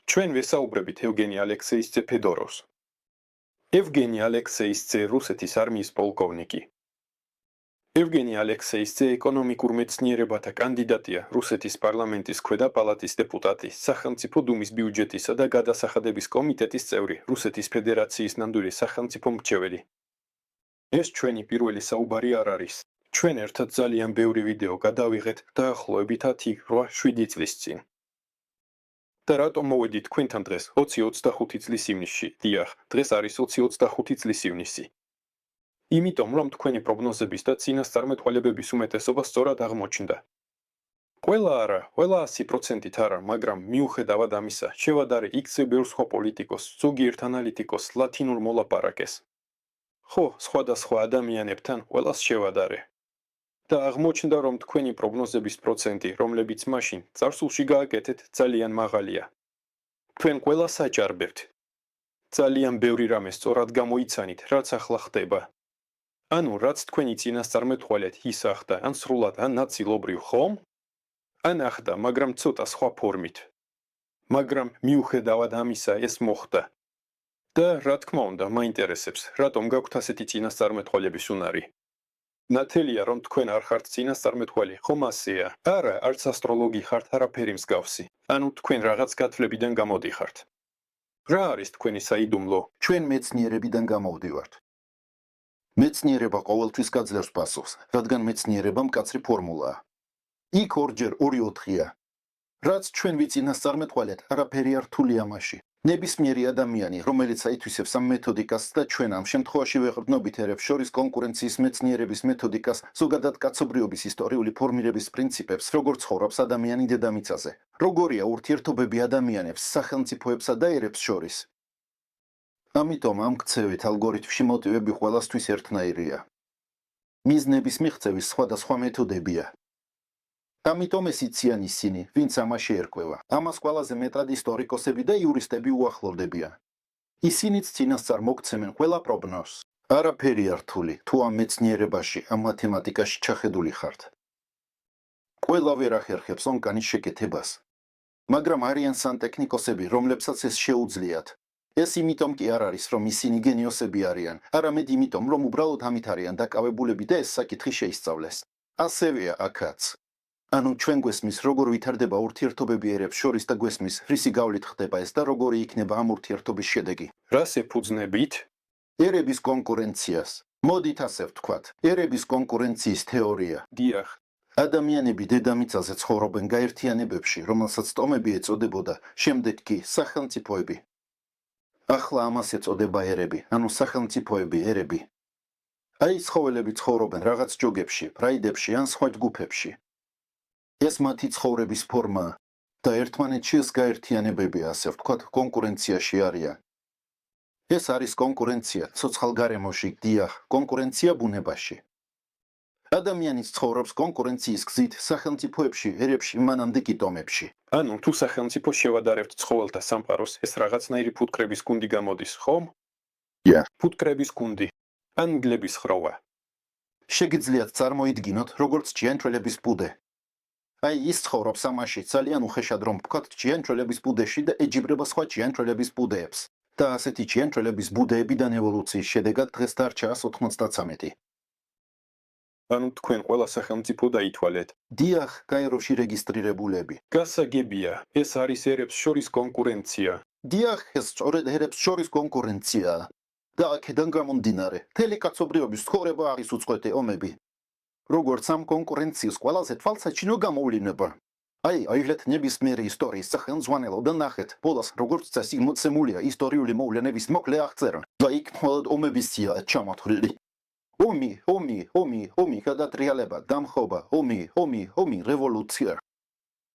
ჩვენ ვესაუბრებით ევგენი ალექსეისძე ფედოროვს. ევგენი ალექსეისძე რუსეთის არმიის პოლკოვნიკი. ევგენი ალექსეისძე ეკონომიკურ მეცნიერებათა კანდიდატია, რუსეთის პარლამენტის ქვედა პალატის დეპუტატი, სახელმწიფო დუმის ბიუჯეტისა და გადასახადების კომიტეტის წევრი, რუსეთის ფედერაციის ნამდვილი სახელმწიფო მრჩეველი. ეს ჩვენი პირველი საუბარი არ არის. ჩვენ ერთად ძალიან ბევრი ვიდეო გადავიღეთ დაახლოებით 10-8 წლის წინ. და რატომ მოვედით თქვენთან დღეს 20-25 წლის ივნისში? დიახ, დღეს არის 20-25 წლის ივნისი. იმიტომ, რომ თქვენი პროგნოზების და წინასწარმეტყველებების უმეტესობა სწორად აღმოჩნდა. ყველა არა, ყველა 100%-ით არა, მაგრამ მიუხედავად ამისა, შევადარე იქცე ბევრ სხვა პოლიტიკოს, ზოგიერთ ანალიტიკოს, ლათინურ მოლაპარაკეს. ხო, სხვადასხვა ადამიანებთან ყველას შევადარე. და აღმოჩნდა, რომ თქვენი პროგნოზების პროცენტი, რომლებიც მაშინ წარსულში გააკეთეთ, ძალიან მაღალია. თქვენ ყველას აჭარბებთ. ძალიან ბევრი რამე სწორად გამოიცანით, რაც ახლა ხდება. ანუ რაც თქვენი წინასწარმეტყველეთ ის ახდა, ან სრულად, ან ნაწილობრივ, ხომ? ან ახდა, მაგრამ ცოტა სხვა ფორმით. მაგრამ მიუხედავად ამისა ეს მოხდა. და რა თქმა უნდა, მაინტერესებს, რატომ გაქვთ ასეთი წინასწარმეტყველების უნარი? ნათელია, რომ თქვენ არ ხართ წინასწარმეტყველი, ხომ ასეა? არა, არც ასტროლოგი ხართ, არაფერი მსგავსი. ანუ თქვენ რაღაც გათვლებიდან გამოდიხართ. რა არის თქვენი საიდუმლო? ჩვენ მეცნიერებიდან გამოვდივართ. მეცნიერება ყოველთვის გაძლევს პასუხს, რადგან მეცნიერება მკაცრი ფორმულაა. იქ 2 × 2 = 4-ია. რაც ჩვენ ვიცინასწარმეტყველეთ, არაფერი არ რთული ამაში. ნებისმიერი ადამიანი, რომელიც აითვისებს ამ მეთოდიკას და ჩვენ ამ შემთხვევაში ვეყრდნობით ერებს შორის კონკურენციის მეცნიერების მეთოდიკას, ზოგადად კაცობრიობის ისტორიული ფორმირების პრინციპებს, როგორ ცხოვრობს ადამიანი დედამიწაზე, როგორია ურთიერთობები ადამიანებს, სახელმწიფოებსა და ერებს შორის. ამიტომ ამ ქცევით ალგორითმში მოტივები ყველასთვის ერთნაირია. მიზნების მიღწევის სხვადასხვა მეთოდებია. ამიტომ ეს იციან ისინი, ვინც ამაში ერკვევა. ამას ყველაზე მეტად ისტორიკოსები და იურისტები უახლოვდებიან. ისინიც წინასწარ მოგცემენ ყველა პროგნოზს. არაფერი არ რთული, თუ ამ მეცნიერებაში, ამ მათემატიკაში ჩახედული ხართ. ყველა ვერ ახერხებს ონკანის შეკეთებას. მაგრამ არიან სანტექნიკოსები, რომლებსაც ეს შეუძლიათ. ეს იმიტომ კი არ არის, რომ ისინი გენიოსები არიან, არამედ იმიტომ, რომ უბრალოდ ამით არიან დაკავებულები და ეს საკითხი შეისწავლეს. ასევეა აქაც. ანუ ჩვენ გვესმის, როგორ ვითარდება ურთიერთობები ერებს შორის და გვესმის, რისი გავლით ხდება ეს და როგორი იქნება ამ ურთიერთობის შედეგი. რას ეფუძნებით? ერების კონკურენციას. მოდით ასე ვთქვათ, ერების კონკურენციის თეორია. დიახ. ადამიანები დედამიწაზე ცხოვრობენ გაერთიანებებში, რომელსაც ტომები ეწოდებოდა, შემდეგ კი სახელმწიფოები. ახლა ამას ეწოდება ერები, ანუ სახელმწიფოები, ერები. აი ცხოველები ცხოვრობენ რაღაც ჯოგებში, პრაიდებში ან სხვა ჯგუფებში. ეს მათი ცხოვრების ფორმაა და ერთმანეთში ეს გაერთიანებები, ასე ვთქვათ, კონკურენციაში არიან. ეს არის კონკურენცია ცოცხალ გარემოში, დიახ, კონკურენცია ბუნებაში. ადამიანის ცხოვრობს კონკურენციის გზით სახელმწიფოებში, ერებში, მანამდე კი ტომებში. ანუ თუ სახელმწიფო შევადარებთ ცხოველთა სამყაროს, ეს რაღაცნაირი ფუტკრების გუნდი გამოდის, ხომ? ფუტკრების გუნდი. ან მგლების ხროვა. შეგიძლიათ წარმოიდგინოთ, როგორც ჭიანჭველების ბუდე. აი ის ცხოვრობს ამაში, ძალიან უხეშად რომ ვთქვათ ჭიანჭველების ბუდეში და ეჯიბრება სხვა ჭიანჭველების ბუდეებს. და ასეთი ჭიანჭველების ბუდეებიდან ევოლუციის შედეგად დღეს დარჩა 193. ანუ თქვენ ყველა სახელმწიფო დაითვალეთ. დიახ, გაეროში რეგისტრირებულები. გასაგებია, ეს არის ერებს შორის კონკურენცია. დიახ, ეს სწორედ ერებს შორის კონკურენციაა. და აქედან გამომდინარე, მთელი კაცობრიობის ცხოვრება არის უწყვეტი ომები. როგორც ამ კონკურენციის ყველაზე თვალსაჩინო გამოვლინება. აიღეთ ნებისმიერი ისტორიის სახელმძღვანელო და ნახეთ, ბოლოს როგორც წესი მოცემულია ისტორიული მოვლენების მოკლე აღწერა და იქ მხოლოდ ომებისია ჩამოთვლილი. ომი, გადატრიალება, დამხობა, ომი, რევოლუცია.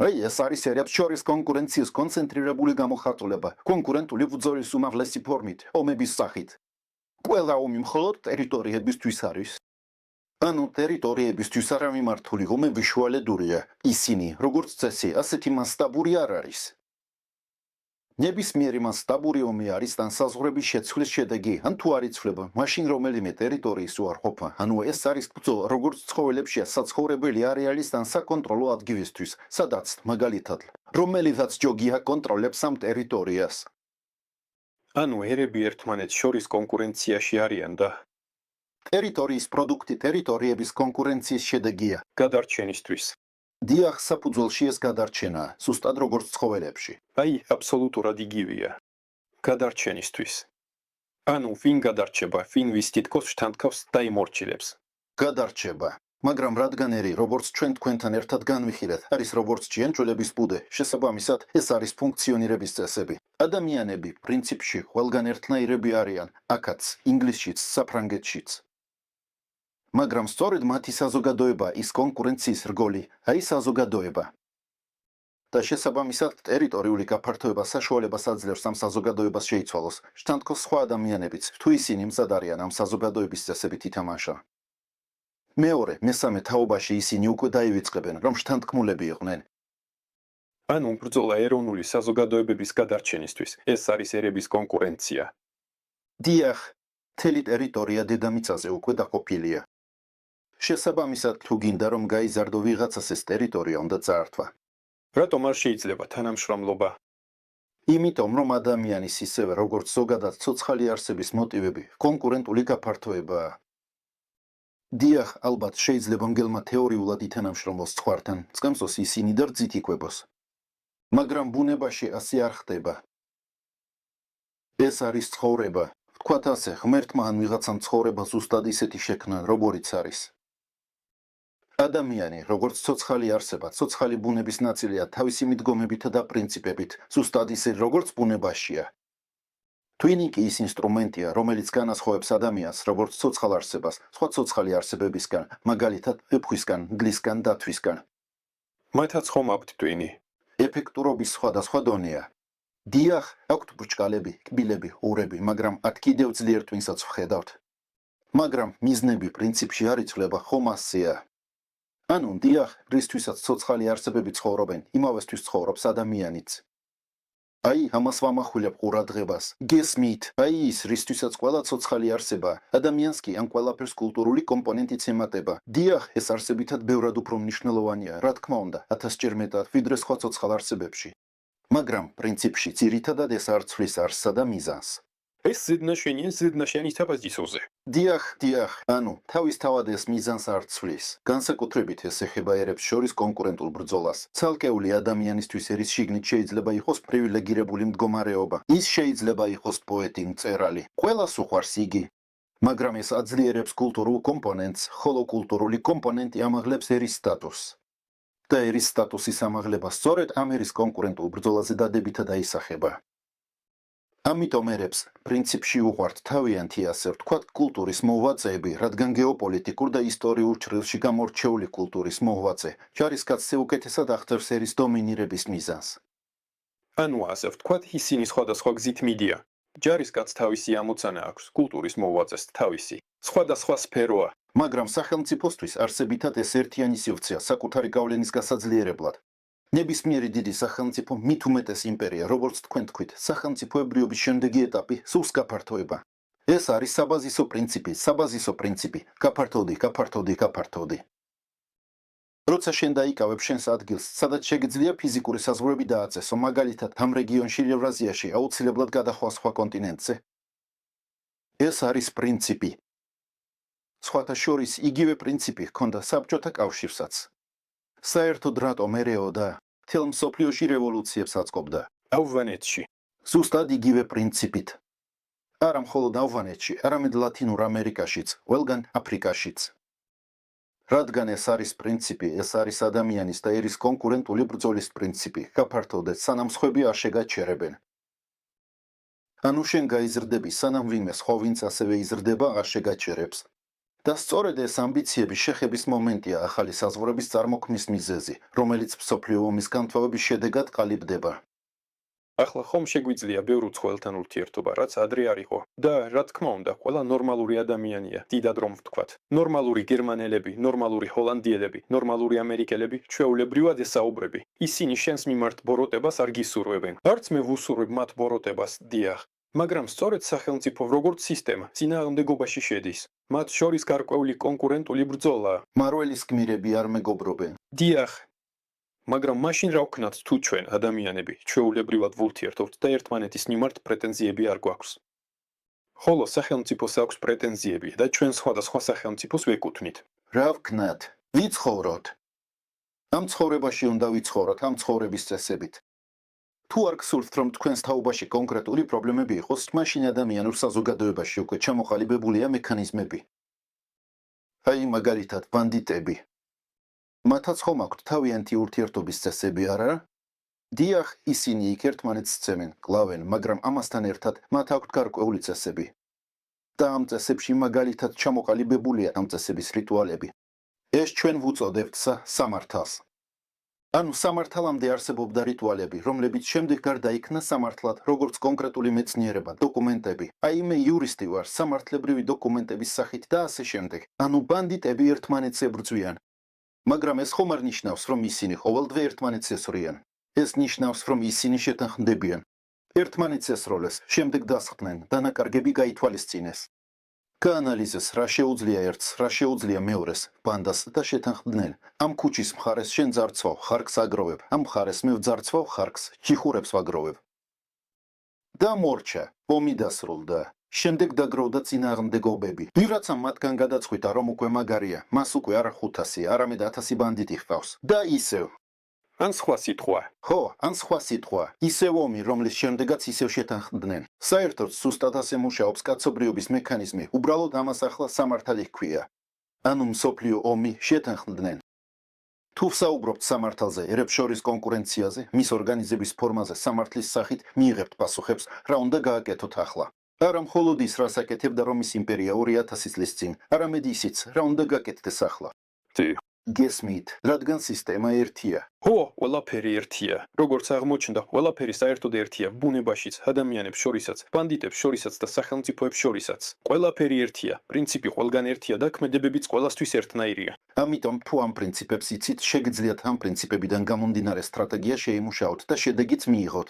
ეს არის ერებს შორის კონკურენციის კონცენტრირებული გამოხატულება, კონკურენტული ბრძოლის უმაღლესი ფორმით, ომების სახით. ყველა ომი მხოლოდ ტერიტორიებისთვის არის. ანუ ტერიტორიებისთვის არამიმართული ომები შუალედურია. ისინი, როგორც წესი, ასეთი მასშტაბური არ არის. ნებისმიერი მას სტაბური ომი არის ან საზღვრების შეცვლის შედეგი, ან თუ არ იცვლება, მაშინ რომელიმე ტერიტორიის უარყოფა, ანუ ეს არის ბრძოლა, როგორც ცხოველებშია საცხოვრებელი არეალის ან საკონტროლო ადგილისთვის, სადაც მაგალითად, რომელიცაც ჯოგი აკონტროლებს ამ ტერიტორიას. ანუ ერები ერთმანეთს შორის კონკურენციაში არიან და ტერიტორიის პროდუქტი ტერიტორიების კონკურენციის შედეგია. გადარჩენისთვის. დიახ, საფუძველში ეს გადარჩენაა, ზუსტად როგორც ცხოველებში. აი, აბსოლუტურად იგივეა. გადარჩენისთვის. ანუ ვინ გადარჩება, ვინ ვის თითქოს შთანთქავს დაიმორჩილებს. გადარჩება. მაგრამ რადგან ერი, როგორც ჩვენ თქვენთან ერთად განვიხილეთ, არის როგორც ჭიანჭველების ბუდე, შესაბამისად, ეს არის ფუნქციონირების წესები. ადამიანები, პრინციპში, ყველგან ერთნაირები არიან, აქაც, ინგლისშიც, საფრანგეთშიც. მაგრამ სწორედ მათი საზოგადოება ის კონკურენციის რგოლი, აი საზოგადოება. და შესაბამისად, ტერიტორიული გაფართოება საშუალებას აძლევს ამ საზოგადოებას შეიცვალოს, შთანთქოს სხვა ადამიანებიც, თუ ისინი მზად არიან ამ საზოგადოების წესებით ითამაშონ. მეორე, მესამე თაობაში ისინი უკვე დაივიწყებენ, რომ შთანთქმულები იყვნენ. ანუ ბრძოლა ეროვნული საზოგადოებების გადარჩენისთვის, ეს არის ერების კონკურენცია. დიახ, მთელი ტერიტორია დედამიწაზე უკვე დაყოფილია. შესაბამისად, თუ გინდა რომ გაიზარდო ვიღაცას ეს ტერიტორია უნდა წაართვა. რატომ არ შეიძლება თანამშრომლობა? იმიტომ რომ ადამიანის ისევე როგორც ზოგადად ცოცხალი არსების მოტივები კონკურენტული გაფართოებაა. დიახ, ალბათ შეიძლება მგელმა თეორიულად ითანამშრომლოს ცხვართან, წყემსოს ისინი და რძით იკვებოს. მაგრამ ბუნებაში ასე არ ხდება. ეს არის ცხოვრება. ვთქვათ ასე, ღმერთმა ან ვიღაცამ ცხოვრება ზუსტად ისეთი შექმნა, როგორიც არის. ადამიანი, როგორც ცოცხალი არსება, ცოცხალი ბუნების ნაწილია თავისი მიდგომებითა და პრინციპებით, ზუსტად ისე, როგორც ბუნებაშია. twin კი ის ინსტრუმენტია, რომელიც განასხვავებს ადამიანს, როგორც ცოცხალ არსებას, სხვა ცოცხალი არსებებისგან, მაგალითად, ეფხვისგან, მგლისგან და თვისგან. მათაც ხომ აქვთ twin-ი? ეფექტურობის სხვადასხვა დონეა. დიახ, აქვთ ბრჭყალები, კბილები, ურები, მაგრამ აქ კიდევ ძლიერ twin-საც ვხედავთ. მაგრამ მიზნები პრინციპში არ იცვლება, ხომ ასეა. ანუ, დიახ, რისთვისაც ცოცხალი არსებები ცხოვრობენ, იმავესთვის ცხოვრობს ადამიანიც. აი, ამას ვამახვილებ ყურადღებას. გესმით, აი ის, რისთვისაც ყველა ცოცხალი არსება, ადამიანს კი ამ ყველაფერს კულტურული კომპონენტიც ემატება. დიახ, ეს არსებითად ბევრად უფრო მნიშვნელოვანია, რა თქმა უნდა, 1000-ჯერ მეტად, ვიდრე სხვა ცოცხალ არსებებში. მაგრამ პრინციპში ძირითადად ეს არ ცვლის არსსა და მიზანს. ეს ზედნაშენია ზედნაშენის თაბაზისოზე. დიახ, ანუ, თავისთავად ეს მიზანს არ ცვლის. განსაკუთრებით ეს ეხება ერებს შორის კონკურენტულ ბრძოლას. ცალკეული ადამიანისთვის ერის შიგნით შეიძლება იყოს პრივილეგირებული მდგომარეობა. ის შეიძლება იყოს პოეტი, მწერალი. ყველას უყვარს იგი. მაგრამ ეს აძლიერებს კულტურულ კომპონენტს, ხოლო კულტურული კომპონენტი ამაღლებს ერის სტატუსს. და ერის სტატუსის ამაღლება სწორედ ამ ერის კონკურენტულ ბრძოლაზე დადებითად აისახება. ამიტომ ერებს პრინციპში უყვართ თავიანთი, ასე ვთქვათ, კულტურის მოღვაწეები, რადგან გეოპოლიტიკურ და ისტორიულ ჭრილში გამორჩეული კულტურის მოღვაწე ჯარისკაცზე უკეთესად აღწევს ერის დომინირების მიზანს. ანუ ასე ვთქვათ, ისინი სხვადასხვა გზით მიდიან. ჯარისკაცს თავისი ამოცანა აქვს, კულტურის მოღვაწეს თავისი. სხვადასხვა სფეროა. მაგრამ სახელმწიფოსთვის არსებითად ეს ერთიანი სივრცეა საკუთარი გავლენის გასაძლიერებლად. ნებისმიერი დიდი სახელმწიფო, მით უმეტეს იმპერია, როგორც თქვენ თქვით, სახელმწიფოებრიობის შემდეგი ეტაპი, სულს გაფართოება. ეს არის საბაზისო პრინციპი. გაფართოვდი. როცა შენ დაიკავებ შენს ადგილს, სადაც შეგიძლია ფიზიკური საზღვრები დააწესო, მაგალითად, ამ რეგიონში ევრაზიაში აუცილებლად გადახვალ სხვა კონტინენტზე. ეს არის პრინციპი. სხვათა შორის იგივე პრინციპი ჰქონდა საბჭოთა კავშირსაც. საერთოდ რატომ ერეო და მთელ მსოფლიოში რევოლუციებს აწყობდა? ავღანეთში. ზუსტად იგივე პრინციპით. არა მხოლოდ ავღანეთში, არამედ ლათინურ ამერიკაშიც, ყველგან აფრიკაშიც. რადგან ეს არის პრინციპი, ეს არის ადამიანის და ერის კონკურენტული ბრძოლის პრინციპი, გაფართოვდეთ, სანამ სხვები არ შეგაჩერებენ. ანუ შენ გაიზრდები, სანამ ვინმე სხვა ვინც ასევე იზრდება, არ შეგაჩერებს. და სწორედ ეს ამბიციების შეხების მომენტია ახალი საზღვრების წარმოქმნის მიზეზი, რომელიც მსოფლიო ომის განთავების შედეგად ყალიბდება. ახლა ხომ შეგვიძლია ბევრ უცხოელთან ურთიერთობა, რაც ადრე არ იყო. და რა თქმა უნდა, ყველა ნორმალური ადამიანია, დიდად რომ ვთქვათ. ნორმალური გერმანელები, ნორმალური ჰოლანდიელები, ნორმალური ამერიკელები, ჩვეულებრივად ესაუბრები. ისინი შენს მიმართ ბოროტებას არ გისურვებენ. არც მე ვუსურვებ მათ ბოროტებას, დიახ. მაგრამ სწორედ სახელმწიფო როგორც სისტემა წინააღმდეგობაში შედის. მათ შორის გარკვეული კონკურენტული ბრძოლაა. მარველის გმირები არ მეგობრობენ. დიახ. მაგრამ მაშინ რა ვქნათ თუ ჩვენ ადამიანები ჩვეულებრივად ვურთიერთობთ და ერთმანეთის მიმართ პრეტენზიები არ გვაქვს. ხოლო სახელმწიფოს აქვს პრეტენზიები და ჩვენ სხვადასხვა სახელმწიფოს ვეკუთვნით. რა ვქნათ? ვიცხოვროთ. ამ ცხოვრებაში უნდა ვიცხოვროთ ამ ცხოვრების წესებით. თუ არ გსურთ რომ თქვენს თაობაში კონკრეტული პრობლემები იყოს, მაშინ ადამიანურ საზოგადოებაში უკვე ჩამოყალიბებულია მექანიზმები. აი მაგალითად ბანდიტები. მათაც ხომ აქვთ თავიანთი ურთიერთობის წესები, არა? დიახ, ისინი იქ ერთმანეთს სცემენ, კლავენ, მაგრამ ამასთან ერთად მათ აქვთ გარკვეული წესები. და ამ წესებში მაგალითად ჩამოყალიბებულია ამ წესების რიტუალები. ეს ჩვენ ვუწოდებთ სამართალს. ანუ სამართალამდე არსებობდა რიტუალები, რომლებიც შემდეგ გარდაიქმნა სამართლად, როგორც კონკრეტული მეცნიერება, დოკუმენტები. აი მე იურისტი ვარ, სამართლებრივი დოკუმენტების სახით და ასე შემდეგ. ანუ ბანდიტები ერთმანეთს ებრძვიან. მაგრამ ეს ხომ არ ნიშნავს, რომ ისინი ყოველდღე ერთმანეთს ესვრიან. ეს ნიშნავს, რომ ისინი შეთანხმდებიან. ერთმანეთს ესროლეს, შემდეგ დასხდნენ, დანაკარგები გაითვალისწინეს. გაანალიზეს, რა შეუძლია ერთს, რა შეუძლია მეორეს, ბანდას და შეთანხმდნენ. ამ ქუჩის მხარეს შენ ძარცვავ, ხარკს აგროვებ, ამ მხარეს მე ვძარცვავ ხარკს, ჩიხურებს ვაგროვებ. და მორჩა, ომი დასრულდა. შემდეგ დაგროვდა წინააღმდეგობები. ვიღაცამ მათგან გადაწყვიტა, რომ უკვე მაგარია, მას უკვე არა 500, არამედ 1000 ბანდიტი ჰყავს. და ისევ. ან სხვა სიტყვა. ხო, ან სხვა სიტყვა. ისევ ომი, რომლის შემდეგაც ისევ შეთანხმდნენ. საერთოდ სუსტად ასე მუშაობს კაცობრიობის მექანიზმი, უბრალოდ ამას ახლა სამართალი ჰქვია. ანუ მსოფლიო ომი შეთანხმდნენ. თუ ვსაუბრობთ სამართალზე, ერებს შორის კონკურენციაზე, მის ორგანიზების ფორმაზე სამართლის სახით მიიღებთ პასუხებს, რა უნდა გააკეთოთ ახლა. არა მხოლოდ ის, რას აკეთებდა რომის იმპერია 2000 წლის წინ, არამედ ისიც, რა უნდა გაკეთდეს ახლა. Τι? გესმით, რადგან სისტემა ერთია. ხო, ყველაფერი ერთია. როგორც აღმოჩნდა, ყველაფერი საერთოდ ერთია, ბუნებაშიც, ადამიანებს შორისაც, ბანდიტებს შორისაც და სახელმწიფოებს შორისაც. ყველაფერი ერთია, პრინციპი ყველგან ერთია და ქმედებებიც ყველასთვის ერთნაირია. ამიტომ თუ ამ პრინციპებს იცით, შეგიძლიათ ამ პრინციპებიდან გამომდინარე სტრატეგია შეიმუშაოთ და შედეგიც მიიღოთ.